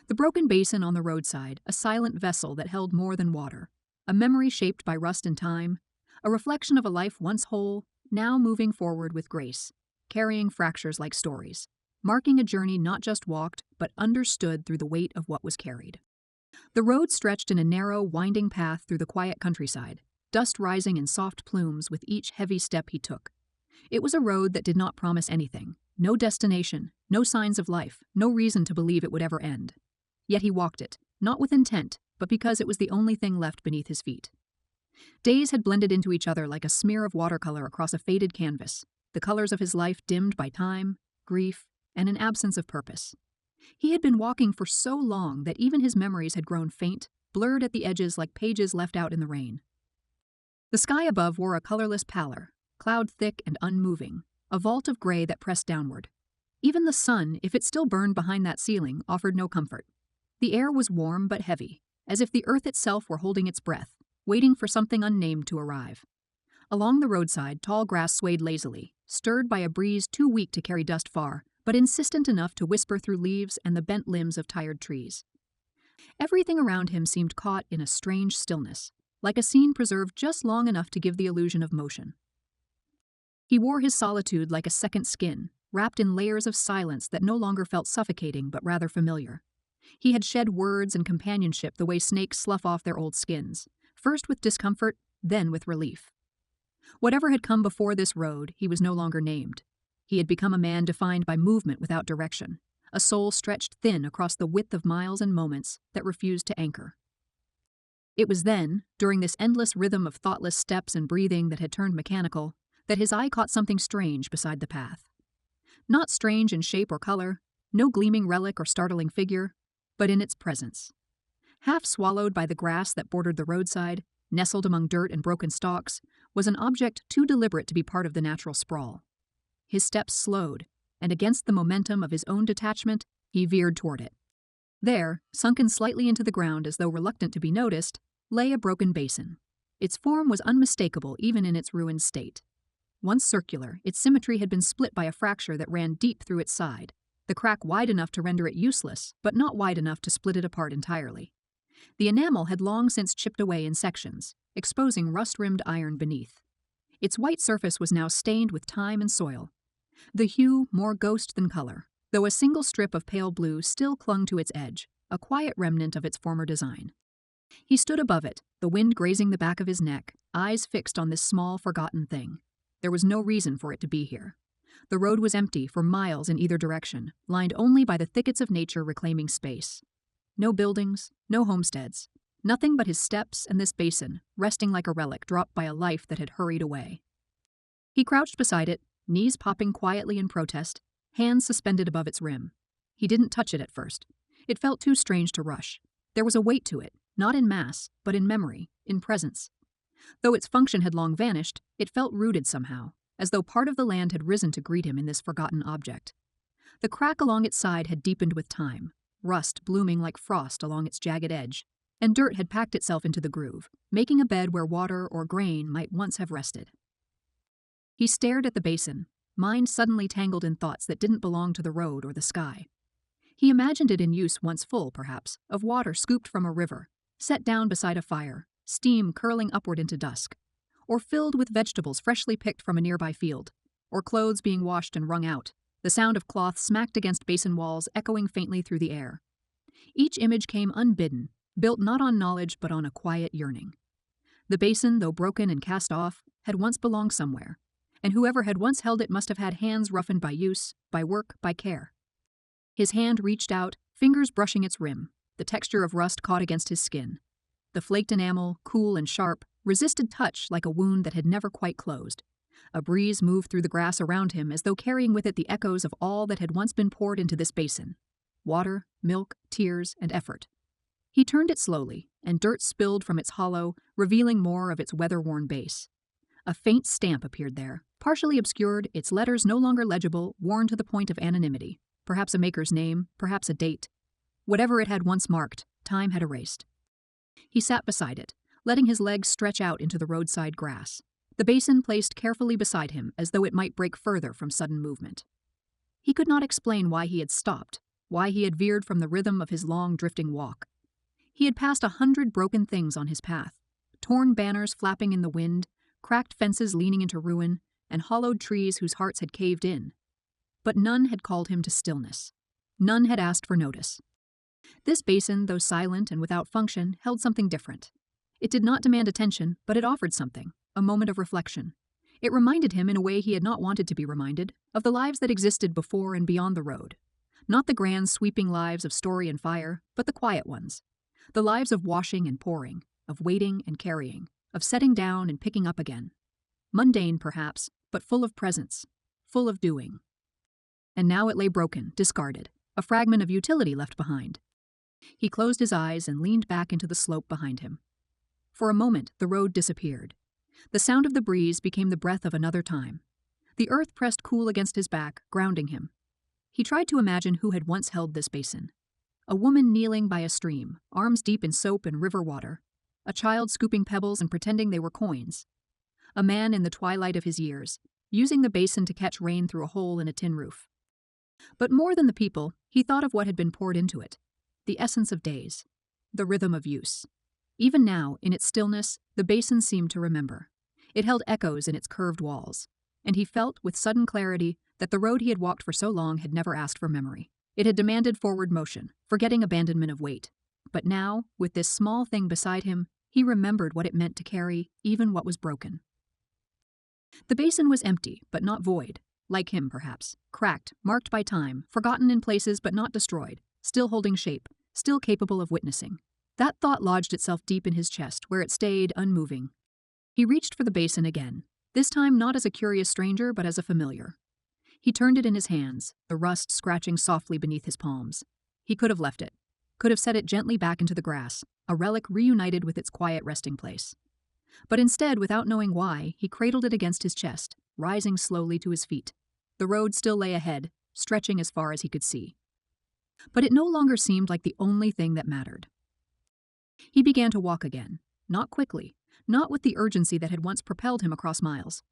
The broken basin on the roadside, a silent vessel that held more than water, a memory shaped by rust and time, a reflection of a life once whole, now moving forward with grace, carrying fractures like stories, marking a journey not just walked, but understood through the weight of what was carried. The road stretched in a narrow, winding path through the quiet countryside, dust rising in soft plumes with each heavy step he took. It was a road that did not promise anything, no destination, no signs of life, no reason to believe it would ever end. Yet he walked it, not with intent, but because it was the only thing left beneath his feet. Days had blended into each other like a smear of watercolor across a faded canvas, the colors of his life dimmed by time, grief, and an absence of purpose. He had been walking for so long that even his memories had grown faint, blurred at the edges like pages left out in the rain. The sky above wore a colorless pallor, cloud thick and unmoving, a vault of gray that pressed downward. Even the sun, if it still burned behind that ceiling, offered no comfort. The air was warm but heavy, as if the earth itself were holding its breath, waiting for something unnamed to arrive. Along the roadside, tall grass swayed lazily, stirred by a breeze too weak to carry dust far, but insistent enough to whisper through leaves and the bent limbs of tired trees. Everything around him seemed caught in a strange stillness, like a scene preserved just long enough to give the illusion of motion. He wore his solitude like a second skin, wrapped in layers of silence that no longer felt suffocating but rather familiar. He had shed words and companionship the way snakes slough off their old skins, first with discomfort, then with relief. Whatever had come before this road, he was no longer named. He had become a man defined by movement without direction, a soul stretched thin across the width of miles and moments that refused to anchor. It was then, during this endless rhythm of thoughtless steps and breathing that had turned mechanical, that his eye caught something strange beside the path. Not strange in shape or color, no gleaming relic or startling figure, but in its presence. Half swallowed by the grass that bordered the roadside, nestled among dirt and broken stalks, was an object too deliberate to be part of the natural sprawl. His steps slowed, and against the momentum of his own detachment, he veered toward it. There, sunken slightly into the ground as though reluctant to be noticed, lay a broken basin. Its form was unmistakable even in its ruined state. Once circular, its symmetry had been split by a fracture that ran deep through its side, the crack wide enough to render it useless, but not wide enough to split it apart entirely. The enamel had long since chipped away in sections, exposing rust-rimmed iron beneath. Its white surface was now stained with time and soil, the hue more ghost than color, though a single strip of pale blue still clung to its edge, a quiet remnant of its former design. He stood above it, the wind grazing the back of his neck, eyes fixed on this small, forgotten thing. There was no reason for it to be here. The road was empty for miles in either direction, lined only by the thickets of nature reclaiming space. No buildings, no homesteads, nothing but his steps and this basin, resting like a relic dropped by a life that had hurried away. He crouched beside it, knees popping quietly in protest, hands suspended above its rim. He didn't touch it at first. It felt too strange to rush. There was a weight to it, not in mass, but in memory, in presence. Though its function had long vanished, it felt rooted somehow, as though part of the land had risen to greet him in this forgotten object. The crack along its side had deepened with time, rust blooming like frost along its jagged edge, and dirt had packed itself into the groove, making a bed where water or grain might once have rested. He stared at the basin, mind suddenly tangled in thoughts that didn't belong to the road or the sky. He imagined it in use once full, perhaps, of water scooped from a river, set down beside a fire, steam curling upward into dusk, or filled with vegetables freshly picked from a nearby field, or clothes being washed and wrung out, the sound of cloth smacked against basin walls echoing faintly through the air. Each image came unbidden, built not on knowledge but on a quiet yearning. The basin, though broken and cast off, had once belonged somewhere, and whoever had once held it must have had hands roughened by use, by work, by care. His hand reached out, fingers brushing its rim, the texture of rust caught against his skin. The flaked enamel, cool and sharp, resisted touch like a wound that had never quite closed. A breeze moved through the grass around him as though carrying with it the echoes of all that had once been poured into this basin. Water, milk, tears, and effort. He turned it slowly, and dirt spilled from its hollow, revealing more of its weather-worn base. A faint stamp appeared there, partially obscured, its letters no longer legible, worn to the point of anonymity. Perhaps a maker's name, perhaps a date. Whatever it had once marked, time had erased. He sat beside it, letting his legs stretch out into the roadside grass, the basin placed carefully beside him as though it might break further from sudden movement. He could not explain why he had stopped, why he had veered from the rhythm of his long, drifting walk. He had passed 100 broken things on his path, torn banners flapping in the wind, cracked fences leaning into ruin, and hollowed trees whose hearts had caved in. But none had called him to stillness. None had asked for notice. This basin, though silent and without function, held something different. It did not demand attention, but it offered something, a moment of reflection. It reminded him in a way he had not wanted to be reminded, of the lives that existed before and beyond the road. Not the grand, sweeping lives of story and fire, but the quiet ones. The lives of washing and pouring, of waiting and carrying, of setting down and picking up again. Mundane, perhaps, but full of presence, full of doing. And now it lay broken, discarded, a fragment of utility left behind. He closed his eyes and leaned back into the slope behind him. For a moment, the road disappeared. The sound of the breeze became the breath of another time. The earth pressed cool against his back, grounding him. He tried to imagine who had once held this basin. A woman kneeling by a stream, arms deep in soap and river water. A child scooping pebbles and pretending they were coins. A man in the twilight of his years, using the basin to catch rain through a hole in a tin roof. But more than the people, he thought of what had been poured into it. The essence of days. The rhythm of use. Even now, in its stillness, the basin seemed to remember. It held echoes in its curved walls. And he felt, with sudden clarity, that the road he had walked for so long had never asked for memory. It had demanded forward motion, forgetting abandonment of weight. But now, with this small thing beside him, he remembered what it meant to carry even what was broken. The basin was empty, but not void. Like him, perhaps. Cracked, marked by time, forgotten in places but not destroyed, still holding shape, still capable of witnessing. That thought lodged itself deep in his chest, where it stayed, unmoving. He reached for the basin again, this time not as a curious stranger but as a familiar. He turned it in his hands, the rust scratching softly beneath his palms. He could have left it, could have set it gently back into the grass, a relic reunited with its quiet resting place. But instead, without knowing why, he cradled it against his chest, rising slowly to his feet. The road still lay ahead, stretching as far as he could see. But it no longer seemed like the only thing that mattered. He began to walk again, not quickly, not with the urgency that had once propelled him across miles.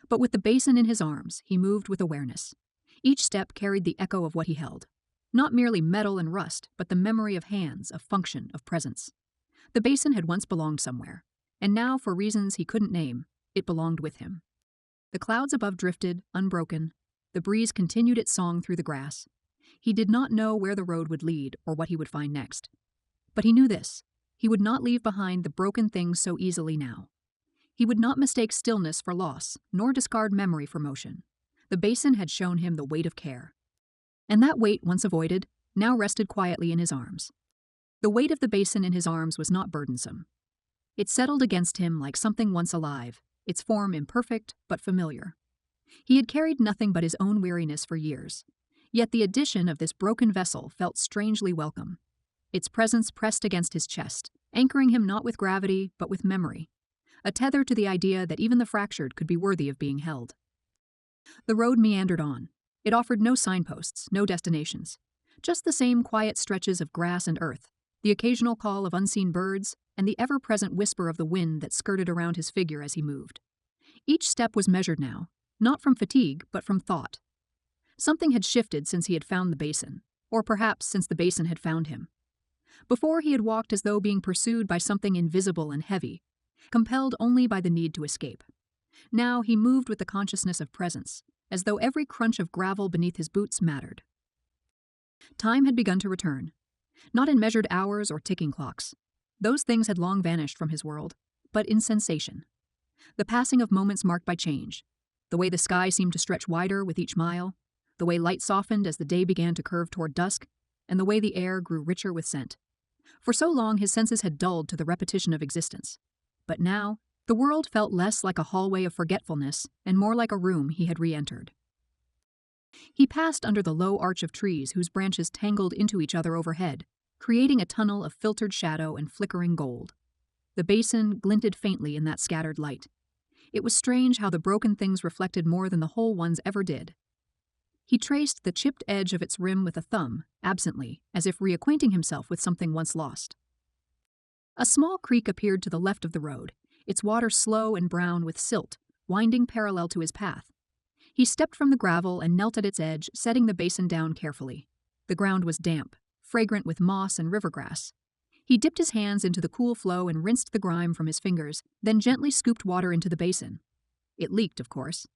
But with the basin in his arms, he moved with awareness. Each step carried the echo of what he held. Not merely metal and rust, but the memory of hands, of function, of presence. The basin had once belonged somewhere, and now, for reasons he couldn't name, it belonged with him. The clouds above drifted, unbroken. The breeze continued its song through the grass. He did not know where the road would lead or what he would find next. But he knew this. He would not leave behind the broken things so easily now. He would not mistake stillness for loss, nor discard memory for motion. The basin had shown him the weight of care. And that weight, once avoided, now rested quietly in his arms. The weight of the basin in his arms was not burdensome. It settled against him like something once alive, its form imperfect but familiar. He had carried nothing but his own weariness for years, yet the addition of this broken vessel felt strangely welcome. Its presence pressed against his chest, anchoring him not with gravity but with memory, a tether to the idea that even the fractured could be worthy of being held. The road meandered on. It offered no signposts, no destinations, just the same quiet stretches of grass and earth, the occasional call of unseen birds, and the ever-present whisper of the wind that skirted around his figure as he moved. Each step was measured now, not from fatigue, but from thought. Something had shifted since he had found the basin, or perhaps since the basin had found him. Before he had walked as though being pursued by something invisible and heavy, compelled only by the need to escape. Now he moved with the consciousness of presence, as though every crunch of gravel beneath his boots mattered. Time had begun to return, not in measured hours or ticking clocks. Those things had long vanished from his world, but in sensation. The passing of moments marked by change, the way the sky seemed to stretch wider with each mile, the way light softened as the day began to curve toward dusk, and the way the air grew richer with scent. For so long his senses had dulled to the repetition of existence. But now, the world felt less like a hallway of forgetfulness and more like a room he had re-entered. He passed under the low arch of trees whose branches tangled into each other overhead, creating a tunnel of filtered shadow and flickering gold. The basin glinted faintly in that scattered light. It was strange how the broken things reflected more than the whole ones ever did. He traced the chipped edge of its rim with a thumb, absently, as if reacquainting himself with something once lost. A small creek appeared to the left of the road, its water slow and brown with silt, winding parallel to his path. He stepped from the gravel and knelt at its edge, setting the basin down carefully. The ground was damp, fragrant with moss and river grass. He dipped his hands into the cool flow and rinsed the grime from his fingers, then gently scooped water into the basin. It leaked, of course.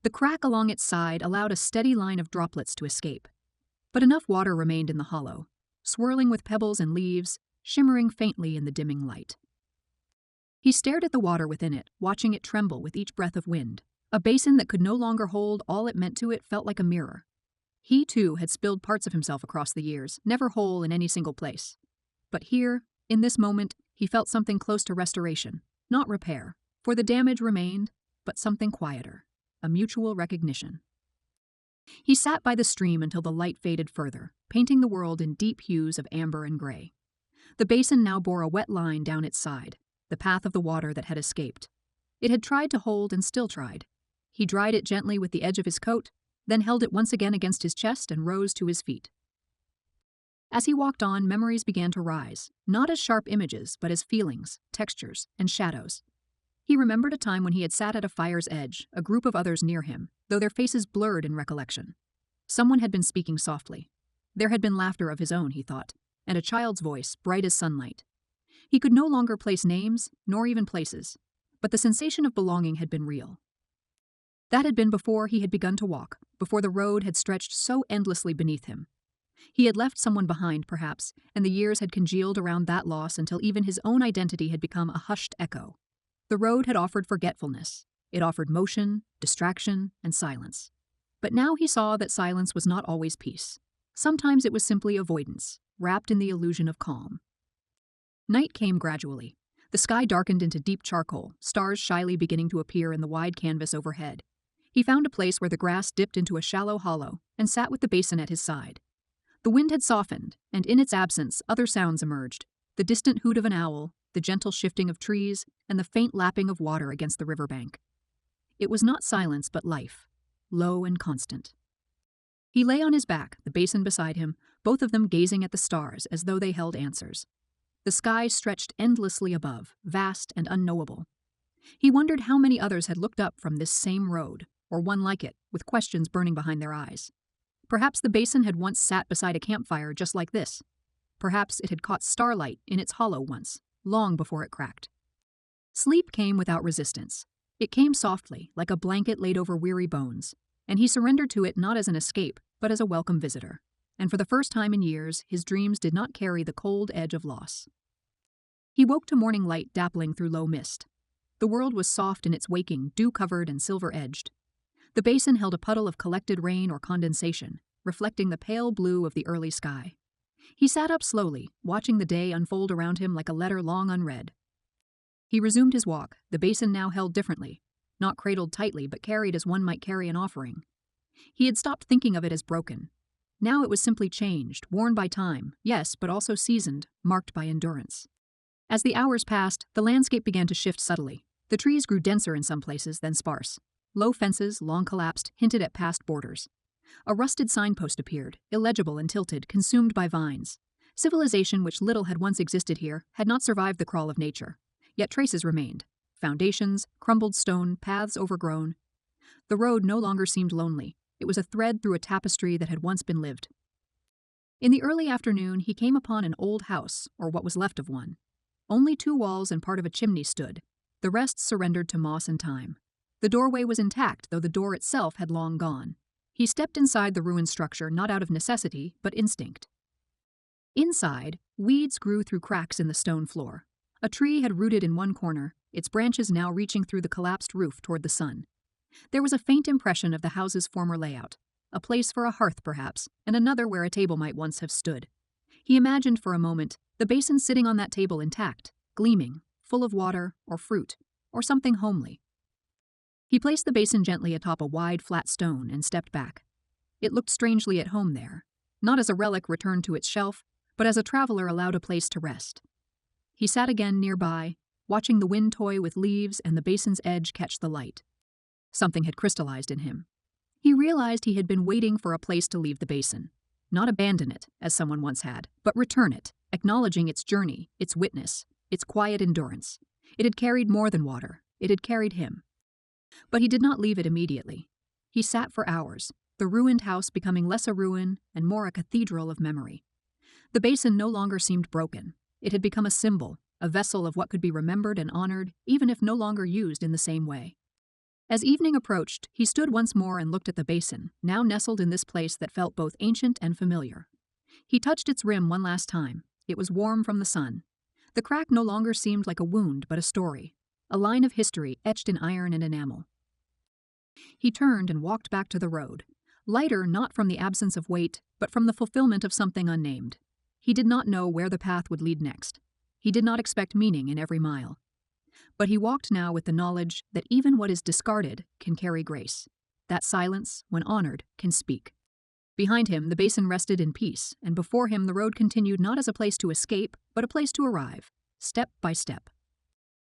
The crack along its side allowed a steady line of droplets to escape. But enough water remained in the hollow, swirling with pebbles and leaves, shimmering faintly in the dimming light. He stared at the water within it, watching it tremble with each breath of wind. A basin that could no longer hold all it meant to it felt like a mirror. He, too, had spilled parts of himself across the years, never whole in any single place. But here, in this moment, he felt something close to restoration, not repair, for the damage remained, but something quieter, a mutual recognition. He sat by the stream until the light faded further, painting the world in deep hues of amber and gray. The basin now bore a wet line down its side, the path of the water that had escaped. It had tried to hold and still tried. He dried it gently with the edge of his coat, then held it once again against his chest and rose to his feet. As he walked on, memories began to rise, not as sharp images, but as feelings, textures, and shadows. He remembered a time when he had sat at a fire's edge, a group of others near him, though their faces blurred in recollection. Someone had been speaking softly. There had been laughter of his own, he thought, and a child's voice, bright as sunlight. He could no longer place names, nor even places, but the sensation of belonging had been real. That had been before he had begun to walk, before the road had stretched so endlessly beneath him. He had left someone behind, perhaps, and the years had congealed around that loss until even his own identity had become a hushed echo. The road had offered forgetfulness. It offered motion, distraction, and silence. But now he saw that silence was not always peace. Sometimes it was simply avoidance, wrapped in the illusion of calm. Night came gradually. The sky darkened into deep charcoal, stars shyly beginning to appear in the wide canvas overhead. He found a place where the grass dipped into a shallow hollow and sat with the basin at his side. The wind had softened, and in its absence other sounds emerged, the distant hoot of an owl, the gentle shifting of trees, and the faint lapping of water against the riverbank. It was not silence but life, low and constant. He lay on his back, the basin beside him, both of them gazing at the stars as though they held answers. The sky stretched endlessly above, vast and unknowable. He wondered how many others had looked up from this same road, or one like it, with questions burning behind their eyes. Perhaps the basin had once sat beside a campfire just like this. Perhaps it had caught starlight in its hollow once, long before it cracked. Sleep came without resistance. It came softly, like a blanket laid over weary bones, and he surrendered to it not as an escape, but as a welcome visitor. And for the first time in years, his dreams did not carry the cold edge of loss. He woke to morning light dappling through low mist. The world was soft in its waking, dew-covered and silver-edged. The basin held a puddle of collected rain or condensation, reflecting the pale blue of the early sky. He sat up slowly, watching the day unfold around him like a letter long unread. He resumed his walk, the basin now held differently, not cradled tightly but carried as one might carry an offering. He had stopped thinking of it as broken. Now it was simply changed, worn by time, yes, but also seasoned, marked by endurance. As the hours passed, the landscape began to shift subtly. The trees grew denser in some places, then sparse. Low fences, long collapsed, hinted at past borders. A rusted signpost appeared, illegible and tilted, consumed by vines. Civilization, which little had once existed here, had not survived the crawl of nature. Yet traces remained. Foundations, crumbled stone, paths overgrown. The road no longer seemed lonely. It was a thread through a tapestry that had once been lived. In the early afternoon, he came upon an old house, or what was left of one. Only 2 walls and part of a chimney stood. The rest surrendered to moss and time. The doorway was intact, though the door itself had long gone. He stepped inside the ruined structure not out of necessity, but instinct. Inside, weeds grew through cracks in the stone floor. A tree had rooted in one corner, its branches now reaching through the collapsed roof toward the sun. There was a faint impression of the house's former layout, a place for a hearth perhaps, and another where a table might once have stood. He imagined for a moment the basin sitting on that table intact, gleaming, full of water or fruit, or something homely. He placed the basin gently atop a wide, flat stone and stepped back. It looked strangely at home there, not as a relic returned to its shelf, but as a traveler allowed a place to rest. He sat again nearby, watching the wind toy with leaves and the basin's edge catch the light. Something had crystallized in him. He realized he had been waiting for a place to leave the basin. Not abandon it, as someone once had, but return it, acknowledging its journey, its witness, its quiet endurance. It had carried more than water. It had carried him. But he did not leave it immediately. He sat for hours, the ruined house becoming less a ruin and more a cathedral of memory. The basin no longer seemed broken. It had become a symbol, a vessel of what could be remembered and honored, even if no longer used in the same way. As evening approached, he stood once more and looked at the basin, now nestled in this place that felt both ancient and familiar. He touched its rim one last time. It was warm from the sun. The crack no longer seemed like a wound, but a story, a line of history etched in iron and enamel. He turned and walked back to the road, lighter not from the absence of weight, but from the fulfillment of something unnamed. He did not know where the path would lead next. He did not expect meaning in every mile. But he walked now with the knowledge that even what is discarded can carry grace. That silence, when honored, can speak. Behind him, the basin rested in peace, and before him the road continued not as a place to escape, but a place to arrive, step by step.